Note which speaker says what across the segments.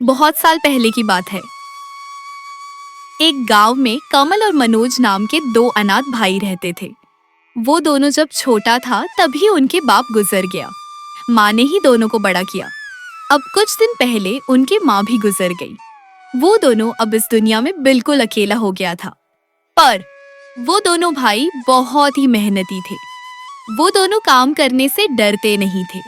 Speaker 1: बहुत साल पहले की बात है। एक गांव में कमल और मनोज नाम के दो अनाथ भाई रहते थे। वो दोनों जब छोटा था तभी उनके बाप गुजर गया। माँ ने ही दोनों को बड़ा किया। अब कुछ दिन पहले उनकी माँ भी गुजर गई। वो दोनों अब इस दुनिया में बिल्कुल अकेला हो गया था। पर वो दोनों भाई बहुत ही मेहनती थे। वो दोनों काम करने से डरते नहीं थे।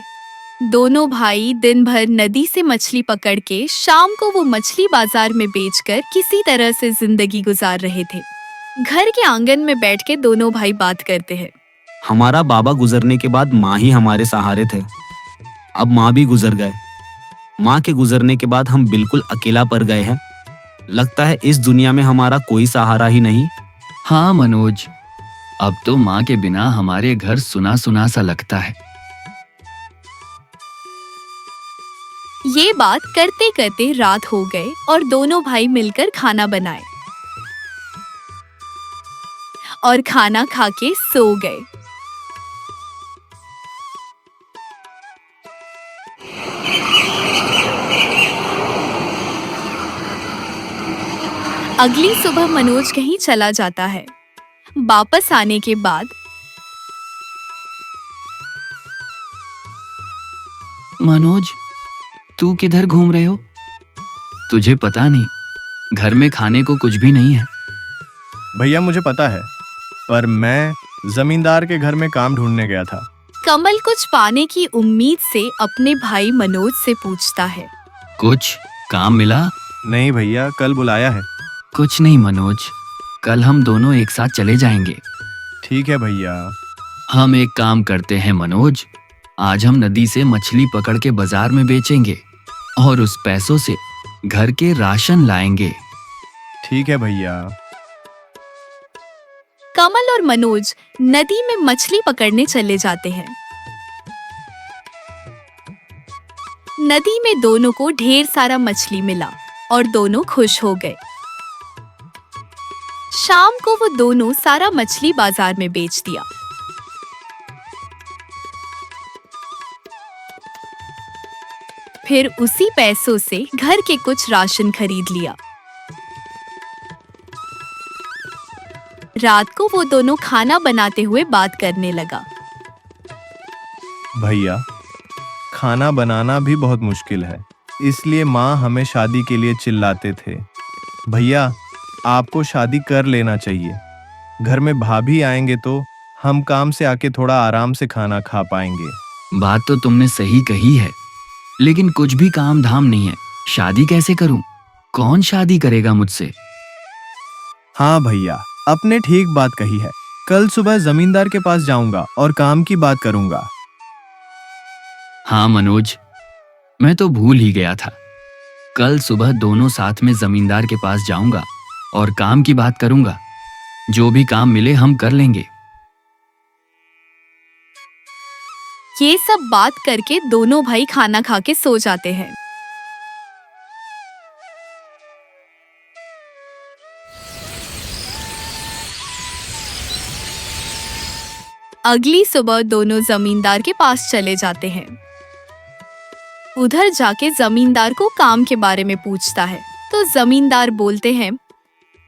Speaker 1: दोनों भाई दिन भर नदी से मछली पकड़ के शाम को वो मछली बाजार में बेचकर किसी तरह से जिंदगी गुजार रहे थे। घर के आंगन में बैठ के दोनों भाई बात करते हैं।
Speaker 2: हमारा बाबा गुजरने के बाद माँ ही हमारे सहारे थे। अब माँ भी गुजर गए। माँ के गुजरने के बाद हम बिल्कुल अकेला पड़ गए हैं। लगता है इस दुनिया में हमारा कोई सहारा ही नहीं।
Speaker 3: हाँ मनोज, अब तो माँ के बिना हमारे घर सुना सुना सा लगता है।
Speaker 1: ये बात करते करते रात हो गए और दोनों भाई मिलकर खाना बनाए और खाना खा के सो गए। अगली सुबह मनोज कहीं चला जाता है। वापस आने के बाद
Speaker 3: मनोज, तू किधर घूम रहे हो? तुझे पता नहीं घर में खाने को कुछ भी नहीं है?
Speaker 4: भैया मुझे पता है, पर मैं जमींदार के घर में काम ढूंढने गया था।
Speaker 1: कमल कुछ पाने की उम्मीद से अपने भाई मनोज से पूछता है।
Speaker 3: कुछ काम मिला?
Speaker 4: नहीं भैया, कल बुलाया है।
Speaker 3: कुछ नहीं मनोज, कल हम दोनों एक साथ चले जाएंगे।
Speaker 4: ठीक है भैया।
Speaker 3: हम एक काम करते हैं मनोज, आज हम नदी से मछली पकड़ के बाजार में बेचेंगे और उस पैसों से घर के राशन लाएंगे।
Speaker 4: ठीक है भैया।
Speaker 1: कमल और मनोज नदी में मछली पकड़ने चले जाते हैं। नदी में दोनों को ढेर सारा मछली मिला और दोनों खुश हो गए। शाम को वो दोनों सारा मछली बाजार में बेच दिया। फिर उसी पैसों से घर के कुछ राशन खरीद लिया। रात को वो दोनों खाना बनाते हुए बात करने लगा।
Speaker 4: भैया, खाना बनाना भी बहुत मुश्किल है, इसलिए माँ हमें शादी के लिए चिल्लाते थे। भैया, आपको शादी कर लेना चाहिए। घर में भाभी आएंगे तो हम काम से आके थोड़ा आराम से खाना खा पाएंगे।
Speaker 3: बात तो तुमने सही कही है, लेकिन कुछ भी काम धाम नहीं है। शादी कैसे करूं? कौन शादी करेगा मुझसे?
Speaker 4: हाँ भैया, आपने ठीक बात कही है। कल सुबह जमींदार के पास जाऊंगा और काम की बात करूंगा।
Speaker 3: हाँ मनोज, मैं तो भूल ही गया था। कल सुबह दोनों साथ में जमींदार के पास जाऊंगा और काम की बात करूंगा। जो भी काम मिले हम कर लेंगे।
Speaker 1: ये सब बात करके दोनों भाई खाना खा के सो जाते हैं। अगली सुबह दोनों जमींदार के पास चले जाते हैं। उधर जाके जमींदार को काम के बारे में पूछता है तो जमींदार बोलते हैं,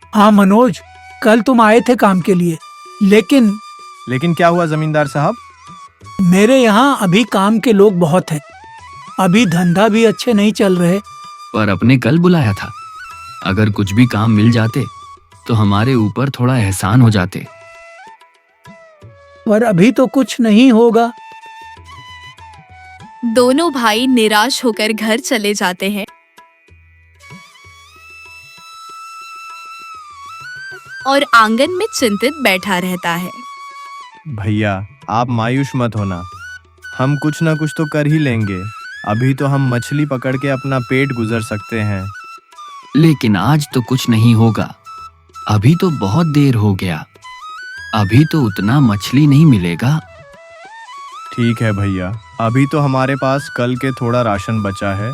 Speaker 5: हाँ मनोज, कल तुम आए थे काम के लिए, लेकिन
Speaker 4: क्या हुआ जमींदार साहब?
Speaker 5: मेरे यहाँ अभी काम के लोग बहुत हैं। अभी धंधा भी अच्छे नहीं चल रहे।
Speaker 3: पर अपने कल बुलाया था। अगर कुछ भी काम मिल जाते तो हमारे ऊपर थोड़ा एहसान हो जाते।
Speaker 5: पर अभी तो कुछ नहीं होगा।
Speaker 1: दोनों भाई निराश होकर घर चले जाते हैं और आंगन में चिंतित बैठा रहता है।
Speaker 4: भैया, आप मायूस मत होना, हम कुछ ना कुछ तो कर ही लेंगे। अभी तो हम मछली पकड़ के अपना पेट गुजर सकते हैं।
Speaker 3: लेकिन आज तो कुछ नहीं होगा। अभी तो बहुत देर हो गया। अभी तो उतना मछली नहीं मिलेगा।
Speaker 4: ठीक है भैया, अभी तो हमारे पास कल के थोड़ा राशन बचा है।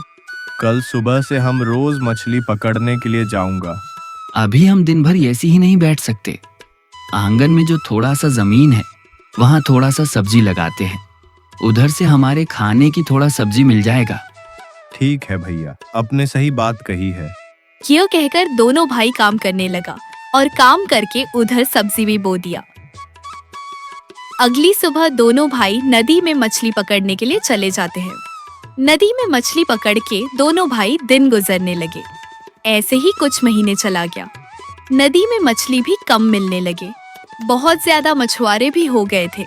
Speaker 4: कल सुबह से हम रोज मछली पकड़ने के लिए जाऊंगा।
Speaker 3: अभी हम दिन भर ऐसे ही नहीं बैठ सकते। आंगन में जो थोड़ा सा जमीन है वहां थोड़ा सा सब्जी लगाते हैं। उधर से हमारे खाने की थोड़ा सब्जी मिल जाएगा।
Speaker 4: ठीक है भैया, आपने सही बात कही है।
Speaker 1: यह कहकर दोनों भाई काम करने लगा और काम करके उधर सब्जी भी बो दिया। अगली सुबह दोनों भाई नदी में मछली पकड़ने के लिए चले जाते हैं। नदी में मछली पकड़ के दोनों भाई दिन गुजरने लगे। ऐसे ही कुछ महीने चला गया। नदी में मछली भी कम मिलने लगे। बहुत ज्यादा मछुआरे भी हो गए थे।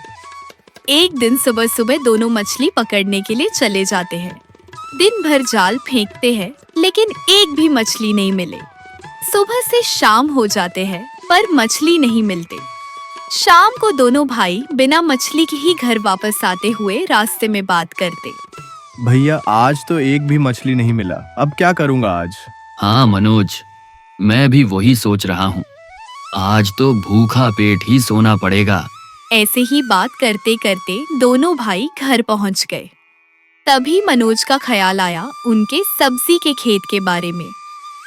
Speaker 1: एक दिन सुबह सुबह दोनों मछली पकड़ने के लिए चले जाते हैं। दिन भर जाल फेंकते हैं लेकिन एक भी मछली नहीं मिले। सुबह से शाम हो जाते हैं पर मछली नहीं मिलते। शाम को दोनों भाई बिना मछली के ही घर वापस आते हुए रास्ते में बात करते।
Speaker 4: भैया आज तो एक भी मछली नहीं मिला, अब क्या करूंगा आज?
Speaker 3: हाँ मनोज, मैं भी वही सोच रहा हूँ। आज तो भूखा पेट ही सोना पड़ेगा।
Speaker 1: ऐसे ही बात करते करते दोनों भाई घर पहुंच गए। तभी मनोज का ख्याल आया उनके सब्जी के खेत के बारे में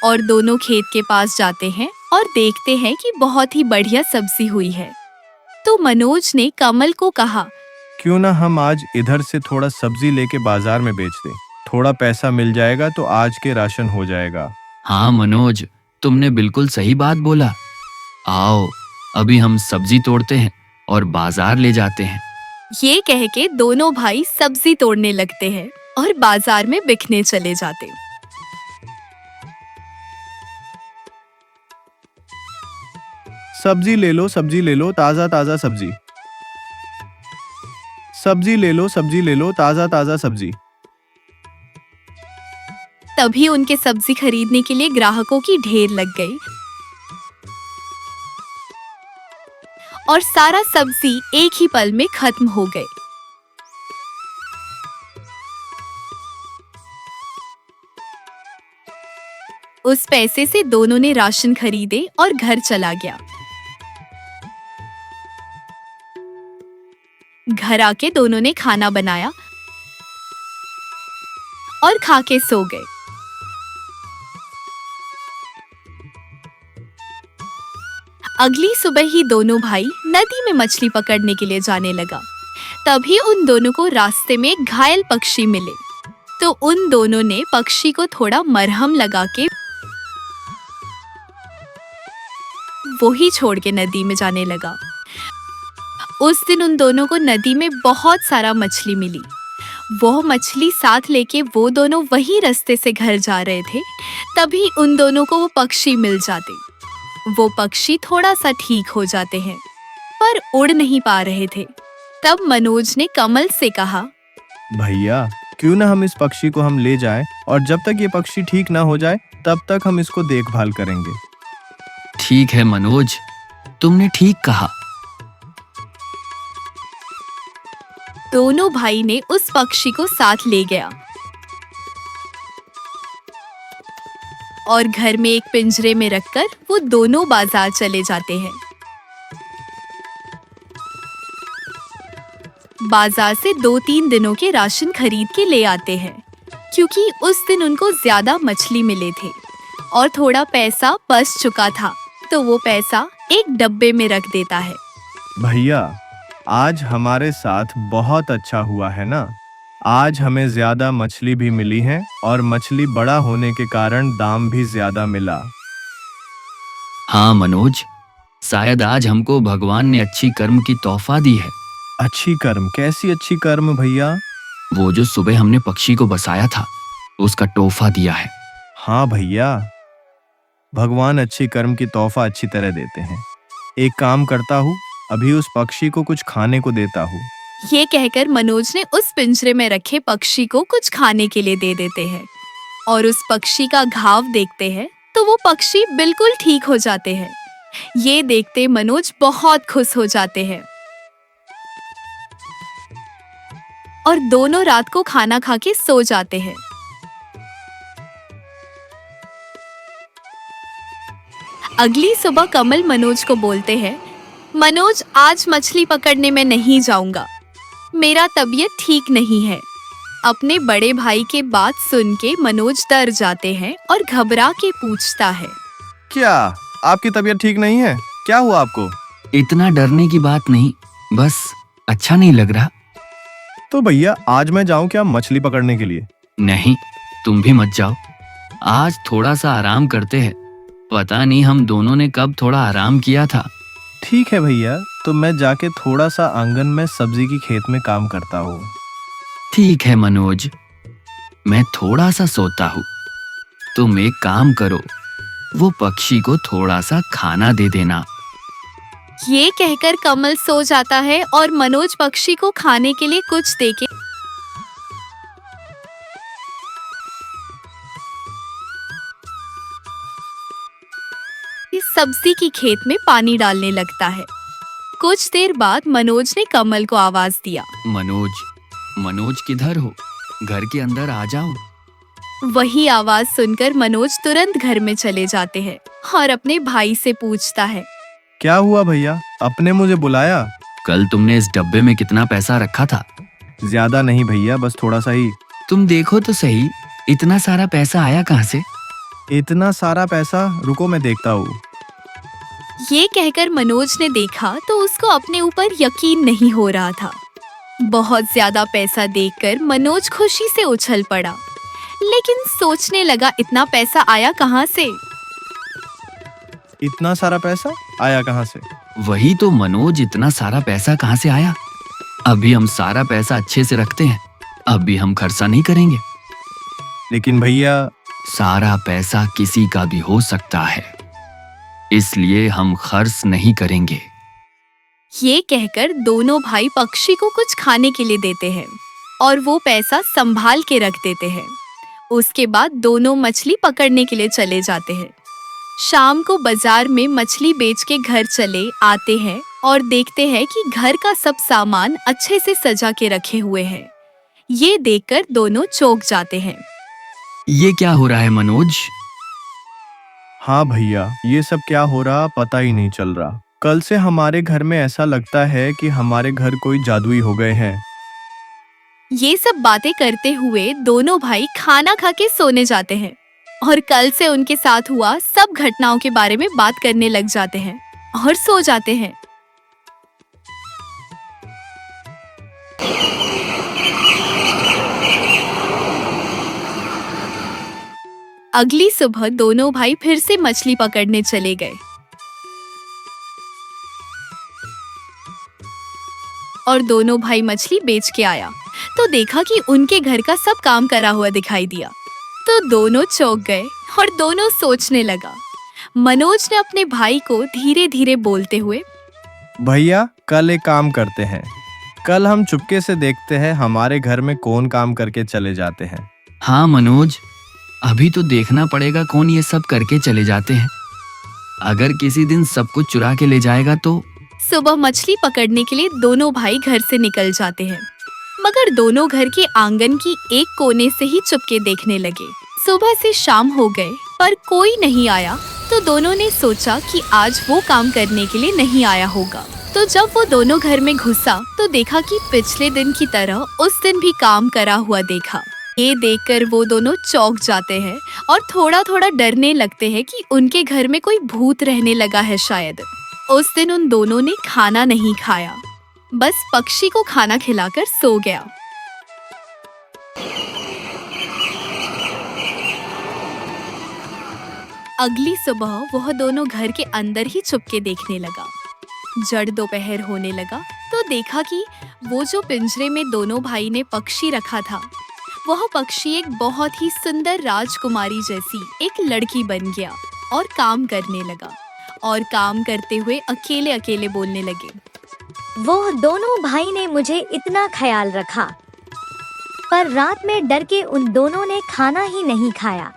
Speaker 1: और दोनों खेत के पास जाते हैं और देखते हैं कि बहुत ही बढ़िया सब्जी हुई है। तो मनोज ने कमल को कहा,
Speaker 4: क्यों ना हम आज इधर से थोड़ा सब्जी लेके बाजार में बेच दें, थोड़ा पैसा मिल जाएगा तो आज के राशन हो जाएगा।
Speaker 3: हाँ मनोज, तुमने बिल्कुल सही बात बोला। आओ अभी हम सब्जी तोड़ते हैं और बाजार ले जाते हैं।
Speaker 1: ये कह के दोनों भाई सब्जी तोड़ने लगते हैं और बाजार में बिकने चले जाते।
Speaker 4: सब्जी ले लो ताजा ताजा सब्जी। सब्जी ले लो ताजा ताजा सब्जी।
Speaker 1: तभी उनके सब्जी खरीदने के लिए ग्राहकों की ढेर लग गई और सारा सब्जी एक ही पल में खत्म हो गए। उस पैसे से दोनों ने राशन खरीदे और घर चला गया। घर आके दोनों ने खाना बनाया और खा के सो गए। अगली सुबह ही दोनों भाई नदी में मछली पकड़ने के लिए जाने लगा। तभी उन दोनों को रास्ते में एक घायल पक्षी मिले। तो उन दोनों ने पक्षी को थोड़ा मरहम लगा के वो ही छोड़ के नदी में जाने लगा। उस दिन उन दोनों को नदी में बहुत सारा मछली मिली। वो मछली साथ लेके वो दोनों वही रास्ते से घर जा रहे थे। तभी उन दोनों को वो पक्षी मिल जाते। वो पक्षी थोड़ा सा ठीक हो जाते हैं पर उड़ नहीं पा रहे थे। तब मनोज ने कमल से कहा,
Speaker 4: भैया क्यों ना हम इस पक्षी को हम ले जाएं और जब तक ये पक्षी ठीक ना हो जाए तब तक हम इसको देखभाल करेंगे।
Speaker 3: ठीक है मनोज, तुमने ठीक कहा।
Speaker 1: दोनों भाई ने उस पक्षी को साथ ले गया और घर में एक पिंजरे में रखकर वो दोनों बाजार चले जाते हैं। बाजार से 2-3 दिनों के राशन खरीद के ले आते हैं क्योंकि उस दिन उनको ज्यादा मछली मिले थे और थोड़ा पैसा बच चुका था। तो वो पैसा एक डब्बे में रख देता है।
Speaker 4: भैया आज हमारे साथ बहुत अच्छा हुआ है ना। आज हमें ज्यादा मछली भी मिली है और मछली बड़ा होने के कारण दाम भी ज्यादा मिला।
Speaker 3: हाँ मनोज, शायद आज हमको भगवान ने अच्छी कर्म की तोहफा दी है।
Speaker 4: अच्छी कर्म? कैसी अच्छी कर्म भैया?
Speaker 3: वो जो सुबह हमने पक्षी को बसाया था उसका तोहफा दिया है।
Speaker 4: हाँ भैया, भगवान अच्छी कर्म की तोहफा अच्छी तरह देते हैं। एक काम करता हूँ, अभी उस पक्षी को कुछ खाने को देता हूँ।
Speaker 1: ये कहकर मनोज ने उस पिंजरे में रखे पक्षी को कुछ खाने के लिए दे देते हैं और उस पक्षी का घाव देखते हैं तो वो पक्षी बिल्कुल ठीक हो जाते हैं। ये देखते मनोज बहुत खुश हो जाते हैं और दोनों रात को खाना खा के सो जाते हैं। अगली सुबह कमल मनोज को बोलते हैं, मनोज आज मछली पकड़ने में नहीं जाऊंगा, मेरा तबीयत ठीक नहीं है। अपने बड़े भाई के बात सुन के मनोज डर जाते हैं और घबरा के पूछता है,
Speaker 4: क्या आपकी तबीयत ठीक नहीं है? क्या हुआ आपको?
Speaker 3: इतना डरने की बात नहीं, बस अच्छा नहीं लग रहा।
Speaker 4: तो भैया आज मैं जाऊं क्या मछली पकड़ने के लिए?
Speaker 3: नहीं, तुम भी मत जाओ, आज थोड़ा सा आराम करते हैं। पता नहीं हम दोनों ने कब थोड़ा आराम किया था।
Speaker 4: ठीक है भैया, तो मैं जाके थोड़ा सा आंगन में सब्जी की खेत में काम करता हूँ।
Speaker 3: ठीक है मनोज, मैं थोड़ा सा सोता हूँ। तुम एक काम करो, वो पक्षी को थोड़ा सा खाना दे देना।
Speaker 1: ये कहकर कमल सो जाता है और मनोज पक्षी को खाने के लिए कुछ देके इस सब्जी की खेत में पानी डालने लगता है। कुछ देर बाद मनोज ने कमल को आवाज दिया।
Speaker 3: मनोज, मनोज किधर हो? घर के अंदर आ जाओ।
Speaker 1: वही आवाज सुनकर मनोज तुरंत घर में चले जाते हैं और अपने भाई से पूछता है।
Speaker 4: क्या हुआ भैया, आपने मुझे बुलाया?
Speaker 3: कल तुमने इस डब्बे में कितना पैसा रखा था?
Speaker 4: ज्यादा नहीं भैया, बस थोड़ा सा ही।
Speaker 3: तुम देखो तो सही, इतना सारा पैसा आया कहाँ से?
Speaker 4: इतना सारा पैसा, रुको मैं देखता हूँ।
Speaker 1: ये कहकर मनोज ने देखा तो उसको अपने ऊपर यकीन नहीं हो रहा था। बहुत ज्यादा पैसा देखकर मनोज खुशी से उछल पड़ा, लेकिन सोचने लगा इतना पैसा आया कहाँ से?
Speaker 4: इतना सारा पैसा आया कहाँ से?
Speaker 3: वही तो मनोज, इतना सारा पैसा कहाँ से आया? अभी हम सारा पैसा अच्छे से रखते हैं, अभी हम खर्चा नहीं करेंगे।
Speaker 4: लेकिन भैया,
Speaker 3: सारा पैसा किसी का भी हो सकता है, इसलिए हम खर्च नहीं करेंगे।
Speaker 1: ये कहकर दोनों भाई पक्षी को कुछ खाने के लिए देते हैं और वो पैसा संभाल के रख देते हैं। उसके बाद दोनों मछली पकड़ने के लिए चले जाते हैं। शाम को बाजार में मछली बेच के घर चले आते हैं और देखते हैं कि घर का सब सामान अच्छे से सजा के रखे हुए हैं। ये देखकर दोनों चौंक जाते हैं।
Speaker 3: ये क्या हो रहा है मनोज?
Speaker 4: हाँ भैया, ये सब क्या हो रहा पता ही नहीं चल रहा। कल से हमारे घर में ऐसा लगता है कि हमारे घर कोई जादुई हो गए हैं।
Speaker 1: ये सब बातें करते हुए दोनों भाई खाना खा के सोने जाते हैं और कल से उनके साथ हुआ सब घटनाओं के बारे में बात करने लग जाते हैं और सो जाते हैं। अगली सुबह दोनों भाई फिर से मछली पकड़ने चले गए और दोनों भाई मछली बेच के आया तो देखा कि उनके घर का सब काम करा हुआ दिखाई दिया। तो दोनों चौंक गए और दोनों सोचने लगा। मनोज ने अपने भाई को धीरे धीरे बोलते हुए,
Speaker 4: भैया कल एक काम करते हैं, कल हम चुपके से देखते हैं हमारे घर में कौन काम करके चले जाते हैं।
Speaker 3: हाँ मनोज, अभी तो देखना पड़ेगा कौन ये सब करके चले जाते हैं। अगर किसी दिन सब कुछ चुरा के ले जाएगा तो।
Speaker 1: सुबह मछली पकड़ने के लिए दोनों भाई घर से निकल जाते हैं, मगर दोनों घर के आंगन की एक कोने से ही चुपके देखने लगे। सुबह से शाम हो गए पर कोई नहीं आया, तो दोनों ने सोचा कि आज वो काम करने के लिए नहीं आया होगा। तो जब वो दोनों घर में घुसा तो देखा कि पिछले दिन की तरह उस दिन भी काम करा हुआ देखा। ये देखकर वो दोनों चौंक जाते हैं और थोड़ा थोड़ा डरने लगते हैं कि उनके घर में कोई भूत रहने लगा है शायद। उस दिन उन दोनों ने खाना नहीं खाया, बस पक्षी को खाना खिलाकर सो गया। अगली सुबह वह दोनों घर के अंदर ही चुपके देखने लगा। जड़ दोपहर होने लगा तो देखा कि वो जो पिंजरे में दोनों भाई ने पक्षी रखा था, वह पक्षी एक बहुत ही सुंदर राजकुमारी जैसी एक लड़की बन गया और काम करने लगा और काम करते हुए अकेले अकेले बोलने लगे।
Speaker 6: वो दोनों भाई ने मुझे इतना ख्याल रखा, पर रात में डर के उन दोनों ने खाना ही नहीं खाया।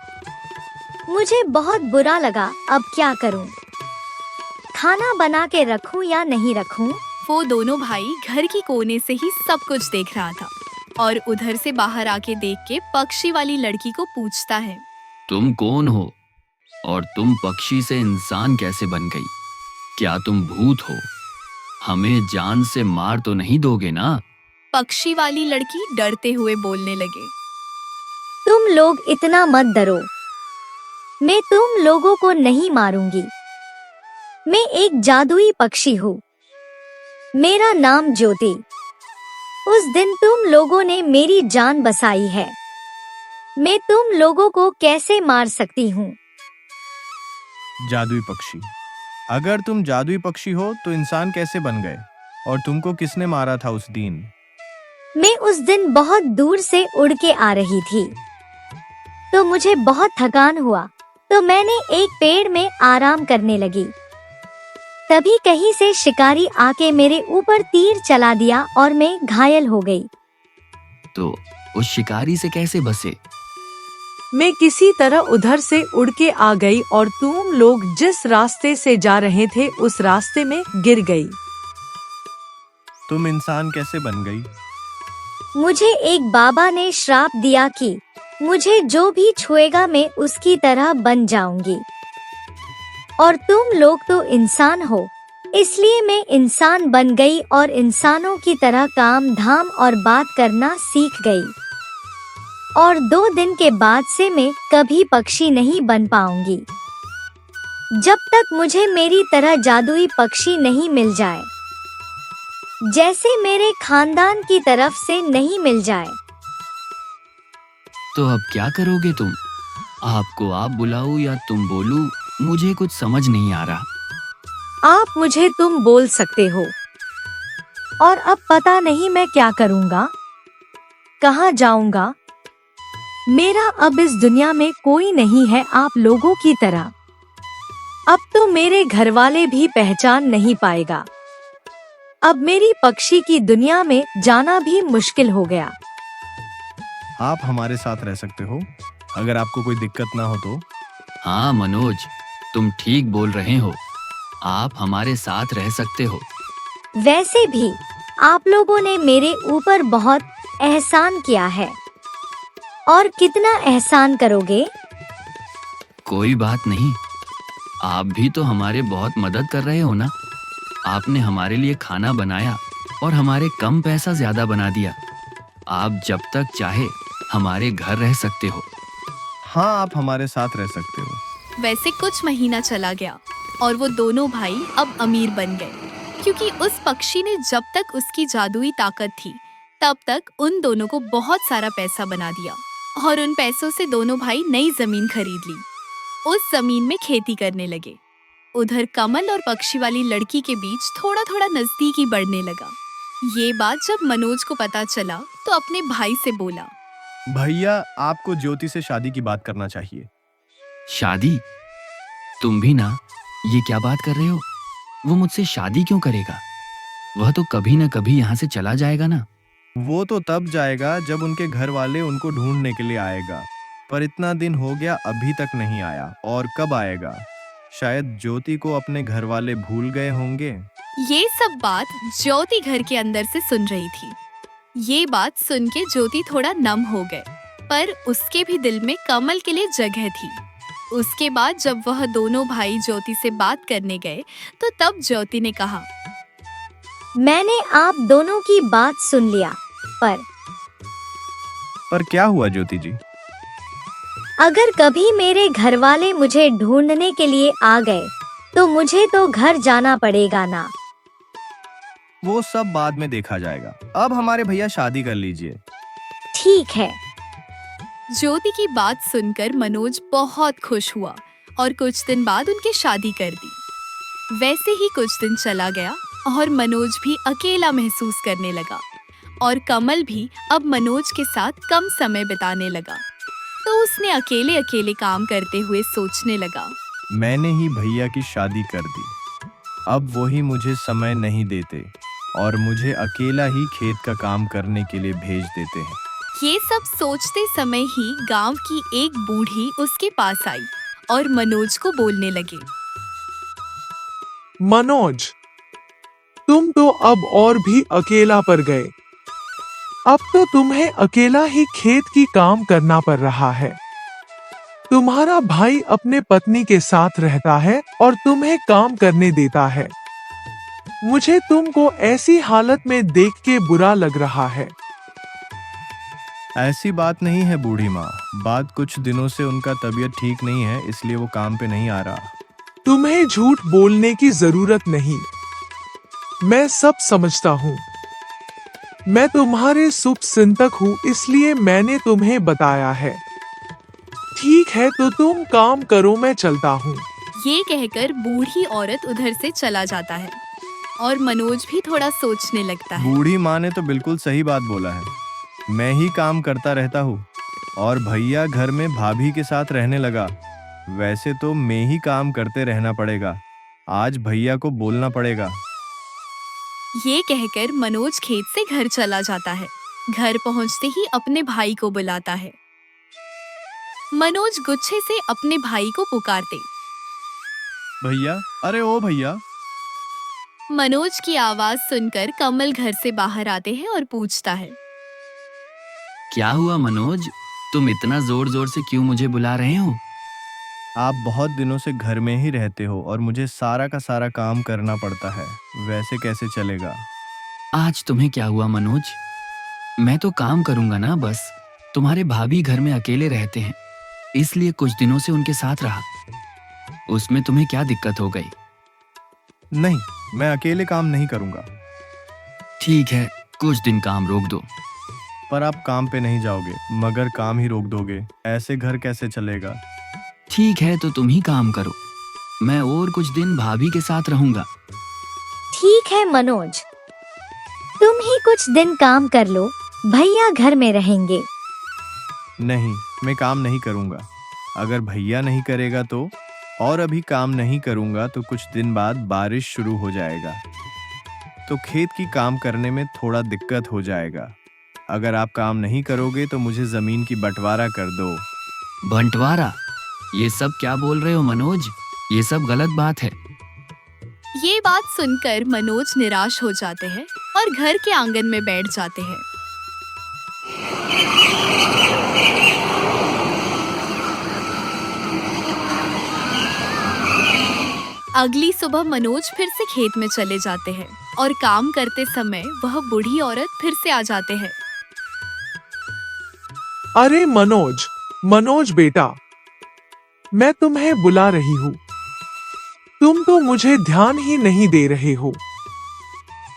Speaker 6: मुझे बहुत बुरा लगा, अब क्या करूं? खाना बना के रखूं या नहीं रखूं?
Speaker 1: वो दोनों भाई घर की कोने से ही सब कुछ देख रहा था और उधर से बाहर आके देख के पक्षी वाली लड़की को पूछता है,
Speaker 3: तुम कौन हो और तुम पक्षी से इंसान कैसे बन गई? क्या तुम भूत हो? हमें जान से मार तो नहीं दोगे ना?
Speaker 1: पक्षी वाली लड़की डरते हुए बोलने लगे।
Speaker 6: तुम लोग इतना मत डरो, मैं तुम लोगों को नहीं मारूंगी। मैं एक जादुई पक्षी हूँ, मेरा नाम ज्योति। उस दिन तुम लोगों ने मेरी जान बचाई है, मैं तुम लोगों को कैसे मार सकती हूँ?
Speaker 4: जादुई पक्षी। अगर तुम जादुई पक्षी हो तो इंसान कैसे बन गए? और तुमको किसने मारा था उस दिन?
Speaker 6: मैं उस दिन बहुत दूर से उड़ के आ रही थी, तो मुझे बहुत थकान हुआ, तो मैंने एक पेड़ में आराम करने लगी। तभी कहीं से शिकारी आके मेरे ऊपर तीर चला दिया और मैं घायल हो गई।
Speaker 3: तो उस शिकारी से कैसे बचे?
Speaker 7: मैं किसी तरह उधर से उड़ के आ गई और तुम लोग जिस रास्ते से जा रहे थे उस रास्ते में गिर गई।
Speaker 4: तुम इंसान कैसे बन गई?
Speaker 6: मुझे एक बाबा ने श्राप दिया कि मुझे जो भी छुएगा मैं उसकी तरह बन जाऊंगी। और तुम लोग तो इंसान हो, इसलिए मैं इंसान बन गई और इंसानों की तरह काम धाम और बात करना सीख गई। और 2 दिन के बाद से मैं कभी पक्षी नहीं बन पाऊंगी, जब तक मुझे मेरी तरह जादुई पक्षी नहीं मिल जाए, जैसे मेरे खानदान की तरफ से नहीं मिल जाए।
Speaker 3: तो अब क्या करोगे तुम? आपको आप बुलाऊं या तुम बोलूं? मुझे कुछ समझ नहीं आ रहा।
Speaker 7: आप मुझे तुम बोल सकते हो। और अब पता नहीं मैं क्या करूँगा, कहाँ जाऊँगा। मेरा अब इस दुनिया में कोई नहीं है आप लोगों की तरह। अब तो मेरे घर वाले भी पहचान नहीं पाएगा। अब मेरी पक्षी की दुनिया में जाना भी मुश्किल हो गया।
Speaker 4: आप हमारे साथ रह सकते हो, अगर आपको कोई दिक्कत ना हो तो।
Speaker 3: हाँ मनोज, तुम ठीक बोल रहे हो। आप हमारे साथ रह सकते हो।
Speaker 6: वैसे भी आप लोगों ने मेरे ऊपर बहुत एहसान किया है, और कितना एहसान करोगे?
Speaker 3: कोई बात नहीं, आप भी तो हमारे बहुत मदद कर रहे हो ना। आपने हमारे लिए खाना बनाया और हमारे कम पैसा ज्यादा बना दिया। आप जब तक चाहे हमारे घर रह सकते हो।
Speaker 4: हाँ, आप हमारे साथ रह सकते हो।
Speaker 1: वैसे कुछ महीना चला गया और वो दोनों भाई अब अमीर बन गए, क्योंकि उस पक्षी ने जब तक उसकी जादुई ताकत थी तब तक उन दोनों को बहुत सारा पैसा बना दिया। और उन पैसों से दोनों भाई नई जमीन खरीद ली। उस जमीन में खेती करने लगे। उधर कमल और पक्षी वाली लड़की के बीच थोड़ा थोड़ा नजदीकी बढ़ने लगा। ये बात जब मनोज को पता चला तो अपने भाई से बोला,
Speaker 4: भैया, आपको ज्योति से शादी की बात करना चाहिए।
Speaker 3: शादी? तुम भी ना, ये क्या बात कर रहे हो? वो मुझसे शादी क्यों करेगा? वह तो कभी ना कभी यहाँ से चला जाएगा ना।
Speaker 4: वो तो तब जाएगा जब उनके घर वाले उनको ढूंढने के लिए आएगा, पर इतना दिन हो गया अभी तक नहीं आया। और कब आएगा? शायद ज्योति को अपने घर वाले भूल गए होंगे।
Speaker 1: ये सब बात ज्योति घर के अंदर से सुन रही थी। ये बात सुन के ज्योति थोड़ा नम हो गए, पर उसके भी दिल में कमल के लिए जगह थी। उसके बाद जब वह दोनों भाई ज्योति से बात करने गए तो तब ज्योति ने कहा,
Speaker 6: मैंने आप दोनों की बात सुन लिया,
Speaker 4: पर क्या हुआ ज्योति जी?
Speaker 6: अगर कभी मेरे घर वाले मुझे ढूंढने के लिए आ गए तो मुझे तो घर जाना पड़ेगा ना।
Speaker 4: वो सब बाद में देखा जाएगा। अब हमारे भैया शादी कर लीजिए।
Speaker 6: ठीक है।
Speaker 1: ज्योति की बात सुनकर मनोज बहुत खुश हुआ और कुछ दिन बाद उनकी शादी कर दी। वैसे ही कुछ दिन चला गया और मनोज भी अकेला महसूस करने लगा और कमल भी अब मनोज के साथ कम समय बिताने लगा। तो उसने अकेले अकेले काम करते हुए सोचने लगा,
Speaker 4: मैंने ही भैया की शादी कर दी, अब वो ही मुझे समय नहीं देते और मुझे अकेला ही खेत का काम करने के लिए भेज देते हैं।
Speaker 1: ये सब सोचते समय ही गांव की एक बूढ़ी उसके पास आई और मनोज को बोलने लगी,
Speaker 8: मनोज, तुम तो अब और भी अकेला पड़ गए। अब तो तुम्हें अकेला ही खेत की काम करना पड़ रहा है। तुम्हारा भाई अपने पत्नी के साथ रहता है और तुम्हें काम करने देता है। मुझे तुमको ऐसी हालत में देख के बुरा लग रहा है।
Speaker 4: ऐसी बात नहीं है बूढ़ी माँ, बात कुछ दिनों से उनका तबीयत ठीक नहीं है, इसलिए वो काम पे नहीं आ रहा।
Speaker 8: तुम्हें झूठ बोलने की जरूरत नहीं, मैं सब समझता हूँ। मैं तुम्हारे शुभ चिंतक हूँ, इसलिए मैंने तुम्हें बताया है। ठीक है तो तुम काम करो, मैं चलता हूँ।
Speaker 1: ये कहकर बूढ़ी औरत उधर से चला जाता है और मनोज भी थोड़ा सोचने लगता है।
Speaker 4: बूढ़ी माँ ने तो बिल्कुल सही बात बोला है। मैं ही काम करता रहता हूँ और भैया घर में भाभी के साथ रहने लगा। वैसे तो मैं ही काम करते रहना पड़ेगा। आज भैया को बोलना पड़ेगा।
Speaker 1: ये कहकर मनोज खेत से घर चला जाता है। घर पहुंचते ही अपने भाई को बुलाता है। मनोज गुस्से से अपने भाई को पुकारते।
Speaker 4: भैया, अरे ओ भैया।
Speaker 1: मनोज की आवाज सुनकर कमल घर से बाहर आते हैं और पूछता है।
Speaker 3: क्या हुआ मनोज, तुम इतना जोर जोर से क्यों मुझे बुला रहे हो?
Speaker 4: आप बहुत दिनों से घर में ही रहते हो और मुझे सारा का सारा काम करना पड़ता है। वैसे कैसे चलेगा?
Speaker 3: आज तुम्हें क्या हुआ मनोज? मैं तो काम करूंगा ना बस। तुम्हारे भाभी घर में अकेले रहते हैं, इसलिए कुछ दिनों से उनके साथ रहा। उसमें तुम्हें क्या दिक्कत हो गई?
Speaker 4: नहीं, मैं अकेले काम नहीं करूंगा।
Speaker 3: ठीक है, कुछ दिन काम रोक दो।
Speaker 4: पर आप काम पे नहीं जाओगे मगर काम ही रोक दोगे। ऐसे घर कैसे चलेगा?
Speaker 3: ठीक है तो तुम ही काम करो, मैं और कुछ दिन भाभी के साथ रहूंगा।
Speaker 6: ठीक है मनोज, तुम ही कुछ दिन काम कर लो, भैया घर में रहेंगे।
Speaker 4: नहीं, मैं काम नहीं करूंगा। अगर भैया नहीं करेगा तो, और अभी काम नहीं करूंगा तो कुछ दिन बाद बारिश शुरू हो जाएगा, तो खेत की काम करने में थोड़ा दिक्कत हो जाएगा। अगर आप काम नहीं करोगे तो मुझे जमीन की बंटवारा कर दो।
Speaker 3: बंटवारा? ये सब क्या बोल रहे हो मनोज? ये सब गलत बात है।
Speaker 1: ये बात सुनकर मनोज निराश हो जाते हैं और घर के आंगन में बैठ जाते हैं। अगली सुबह मनोज फिर से खेत में चले जाते हैं और काम करते समय वह बूढ़ी औरत फिर से आ जाते हैं।
Speaker 8: अरे मनोज, मनोज बेटा, मैं तुम्हें बुला रही हूँ। तुम तो मुझे ध्यान ही नहीं दे रहे हो।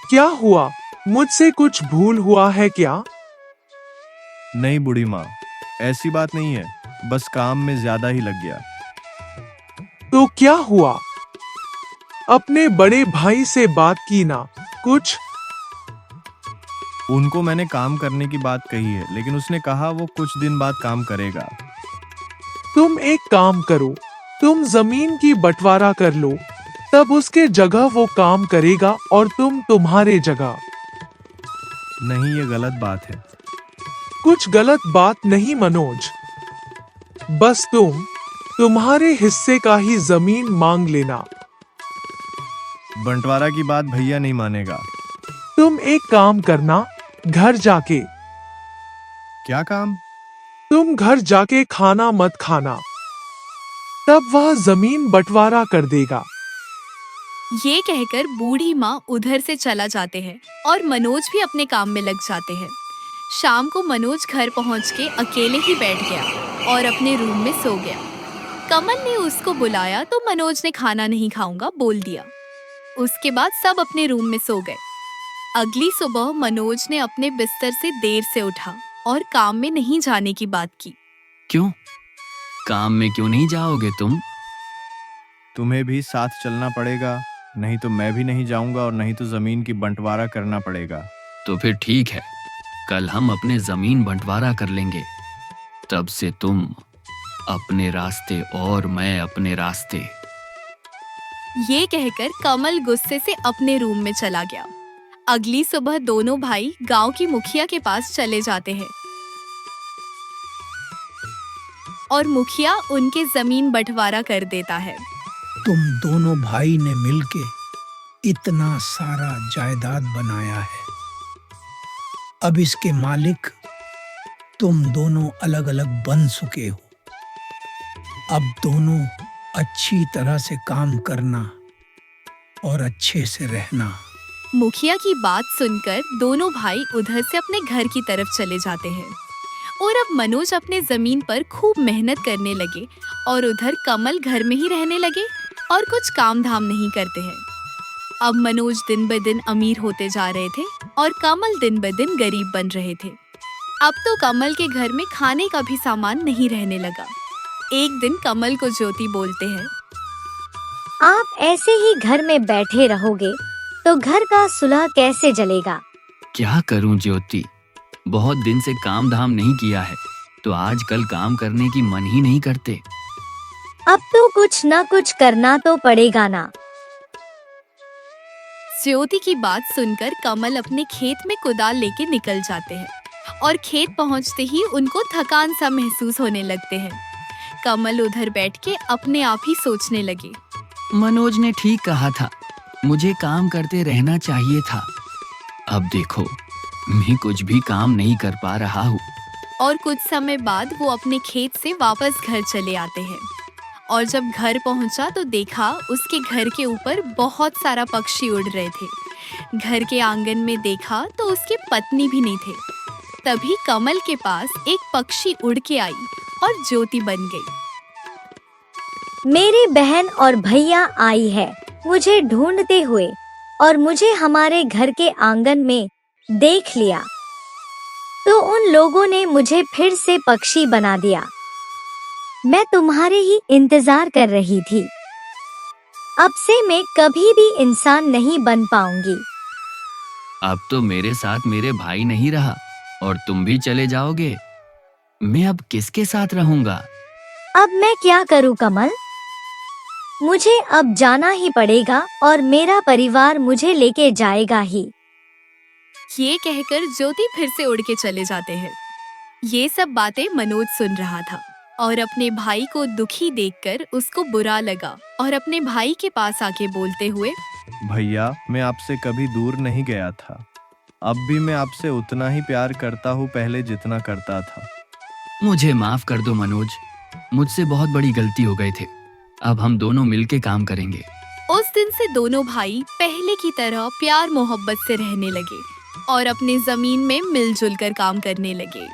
Speaker 8: क्या हुआ? मुझसे कुछ भूल हुआ है क्या?
Speaker 4: नहीं बूढ़ी माँ, ऐसी बात नहीं है, बस काम में ज्यादा ही लग गया।
Speaker 8: तो क्या हुआ? अपने बड़े भाई से बात की ना कुछ?
Speaker 4: उनको मैंने काम करने की बात कही है, लेकिन उसने कहा वो कुछ दिन बाद काम करेगा।
Speaker 8: तुम एक काम करो, तुम जमीन की बंटवारा कर लो, तब उसके जगह वो काम करेगा और तुम तुम्हारे जगह।
Speaker 4: नहीं, ये गलत बात है।
Speaker 8: कुछ गलत बात नहीं मनोज, बस तुम्हारे हिस्से का ही जमीन मांग लेना।
Speaker 4: बंटवारा की बात भैया नहीं मानेगा।
Speaker 8: तुम एक काम करना, घर जाके।
Speaker 4: क्या काम?
Speaker 8: तुम घर जाके खाना मत खाना, तब वह जमीन बंटवारा कर देगा।
Speaker 1: ये कहकर बूढ़ी माँ उधर से चला जाते हैं और मनोज भी अपने काम में लग जाते हैं। शाम को मनोज घर पहुँच के अकेले ही बैठ गया और अपने रूम में सो गया। कमल ने उसको बुलाया तो मनोज ने खाना नहीं खाऊंगा बोल दिया। उसके बाद सब अपने रूम में सो गए। अगली सुबह मनोज ने अपने बिस्तर से देर से उठा और काम में नहीं जाने की बात की।
Speaker 3: क्यों? काम में क्यों नहीं जाओगे तुम?
Speaker 4: तुम्हें भी साथ चलना पड़ेगा, नहीं तो मैं भी नहीं जाऊंगा और नहीं तो जमीन की बंटवारा करना पड़ेगा।
Speaker 3: तो फिर ठीक है, कल हम अपने जमीन बंटवारा कर लेंगे। तब से तुम अपने रास्ते और मैं अपने रास्ते।
Speaker 1: ये कहकर कमल गुस्से से अपने रूम में चला गया। अगली सुबह दोनों भाई गांव की मुखिया के पास चले जाते हैं और मुखिया उनके जमीन बंटवारा कर देता है।
Speaker 5: तुम दोनों भाई ने मिलके इतना सारा जायदाद बनाया है, अब इसके मालिक तुम दोनों अलग अलग बन चुके हो। अब दोनों अच्छी तरह से काम करना और अच्छे से रहना।
Speaker 1: मुखिया की बात सुनकर दोनों भाई उधर से अपने घर की तरफ चले जाते हैं और अब मनोज अपने जमीन पर खूब मेहनत करने लगे और उधर कमल घर में ही रहने लगे और कुछ काम धाम नहीं करते हैं। अब मनोज दिन ब दिन अमीर होते जा रहे थे और कमल दिन ब दिन गरीब बन रहे थे। अब तो कमल के घर में खाने का भी सामान नहीं रहने लगा। एक दिन कमल को ज्योति बोलते हैं,
Speaker 6: आप ऐसे ही घर में बैठे रहोगे तो घर का सुलह कैसे जलेगा।
Speaker 3: क्या करूं ज्योति, बहुत दिन से काम धाम नहीं किया है, तो आजकल काम करने की मन ही नहीं करते।
Speaker 6: अब तो कुछ न कुछ करना तो पड़ेगा ना।
Speaker 1: ज्योति की बात सुनकर कमल अपने खेत में कुदाल लेके निकल जाते हैं और खेत पहुंचते ही उनको थकान सा महसूस होने लगते हैं। कमल उधर बैठ के अपने आप ही सोचने लगे,
Speaker 3: मनोज ने ठीक कहा था, मुझे काम करते रहना चाहिए था। अब देखो, मैं कुछ भी काम नहीं कर पा रहा हूँ।
Speaker 1: और कुछ समय बाद वो अपने खेत से वापस घर चले आते हैं और जब घर पहुंचा तो देखा उसके घर के ऊपर बहुत सारा पक्षी उड़ रहे थे। घर के आंगन में देखा तो उसकी पत्नी भी नहीं थे। तभी कमल के पास एक पक्षी उड़ के आई और ज्योति बन गई।
Speaker 6: मेरी बहन और भैया आई है मुझे ढूंढते हुए और मुझे हमारे घर के आंगन में देख लिया तो उन लोगों ने मुझे फिर से पक्षी बना दिया। मैं तुम्हारे ही इंतजार कर रही थी। अब से मैं कभी भी इंसान नहीं बन पाऊंगी।
Speaker 3: अब तो मेरे साथ मेरे भाई नहीं रहा और तुम भी चले जाओगे। मैं अब किसके साथ रहूंगा?
Speaker 6: अब मैं क्या करूं कमल? मुझे अब जाना ही पड़ेगा और मेरा परिवार मुझे लेके जाएगा ही।
Speaker 1: ये कहकर ज्योति फिर से उड़ के चले जाते हैं। ये सब बातें मनोज सुन रहा था और अपने भाई को दुखी देखकर उसको बुरा लगा और अपने भाई के पास आके बोलते हुए,
Speaker 4: भैया, मैं आपसे कभी दूर नहीं गया था। अब भी मैं आपसे उतना ही प्यार करता हूँ पहले जितना करता था।
Speaker 3: मुझे माफ कर दो मनोज, मुझसे बहुत बड़ी गलती हो गई थी। अब हम दोनों मिलके काम करेंगे।
Speaker 1: उस दिन से दोनों भाई पहले की तरह प्यार मोहब्बत से रहने लगे और अपने जमीन में मिलजुल कर काम करने लगे।